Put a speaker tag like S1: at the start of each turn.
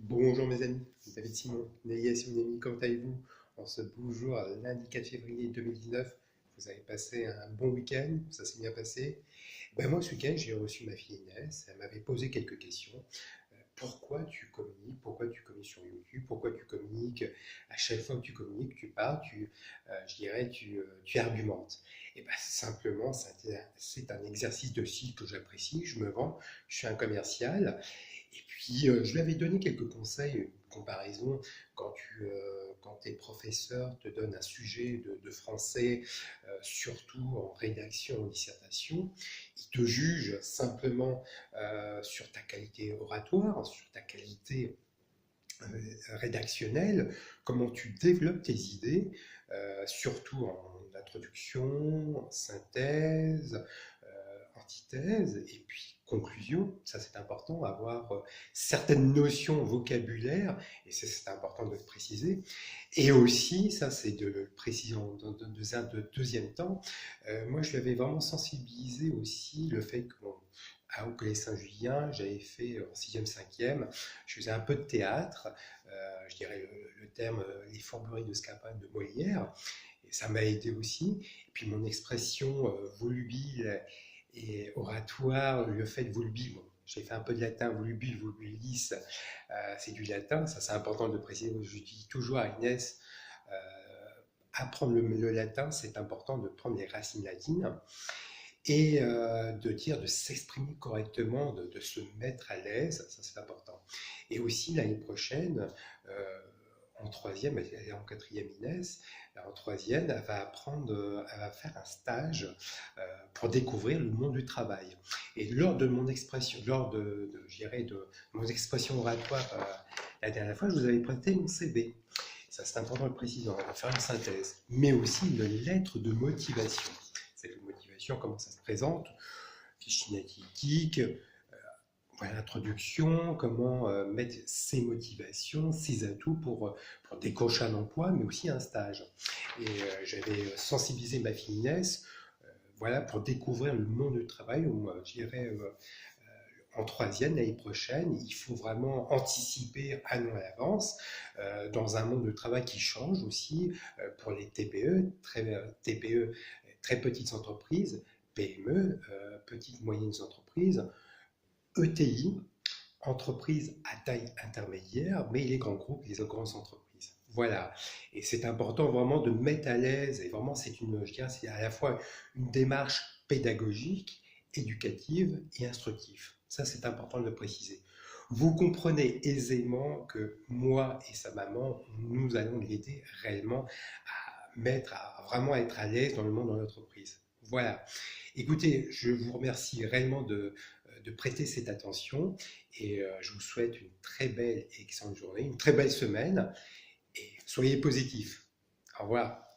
S1: Bonjour mes amis, David Simon, Néliès Ounemi, comment allez-vous? En ce beau jour, lundi 4 février 2019, vous avez passé un bon week-end, ça s'est bien passé. Moi ce week-end j'ai reçu ma fille Inès, elle m'avait posé quelques questions. Pourquoi tu communiques? Pourquoi tu communiques sur YouTube? Pourquoi tu communiques? À chaque fois que tu communiques, tu parles, je dirais, tu argumentes. Simplement, c'est un exercice de style que j'apprécie, je me vends, je suis un commercial. Et puis, je lui avais donné quelques conseils, une comparaison, quand tes professeurs te donnent un sujet de français, surtout en rédaction, en dissertation, ils te jugent simplement sur ta qualité oratoire, sur ta qualité rédactionnelle, comment tu développes tes idées, surtout en introduction, en synthèse, antithèse, et puis conclusion. Ça c'est important, avoir certaines notions vocabulaire, et c'est important de le préciser. Et aussi, ça c'est de le préciser dans un deuxième temps, moi je l'avais vraiment sensibilisé aussi le fait que au Collège Saint-Julien, j'avais fait en 6e, 5e, je faisais un peu de théâtre, je dirais le terme Les Fourberies de Scapin de Molière, et ça m'a aidé aussi. Et puis mon expression volubile et oratoire, le fait volubile, bon, j'ai fait un peu de latin, volubile, volubilis, c'est du latin, ça c'est important de le préciser, je dis toujours à Inès, euh, apprendre le latin, c'est important de prendre les racines latines et de dire, de s'exprimer correctement, de se mettre à l'aise, ça c'est important. Et aussi l'année prochaine, euh, en troisième, elle est en quatrième Inès, en troisième, elle va apprendre, elle va faire un stage pour découvrir le monde du travail. Et lors de mon expression, je dirais de mon expression oratoire la dernière fois, je vous avais prêté mon CV. Ça, c'est important de le préciser, on va faire une synthèse, mais aussi une lettre de motivation. Cette motivation, comment ça se présente, fiche signalétique, voilà, l'introduction, comment mettre ses motivations, ses atouts pour décrocher un emploi, mais aussi un stage. Et j'avais sensibilisé ma fille Inès, voilà, pour découvrir le monde du travail, où je dirais en troisième l'année prochaine, il faut vraiment anticiper un an à l'avance dans un monde de travail qui change aussi pour les TPE, très petites entreprises, PME, petites moyennes entreprises, ETI, entreprises à taille intermédiaire, mais les grands groupes, les grandes entreprises. Voilà. Et c'est important vraiment de mettre à l'aise, et vraiment je dirais, c'est à la fois une démarche pédagogique, éducative et instructive. Ça, c'est important de le préciser. Vous comprenez aisément que moi et sa maman, nous allons l'aider réellement à vraiment être à l'aise dans le monde de l'entreprise. Voilà. Écoutez, je vous remercie réellement de prêter cette attention et je vous souhaite une très belle et excellente journée, une très belle semaine et soyez positifs. Au revoir.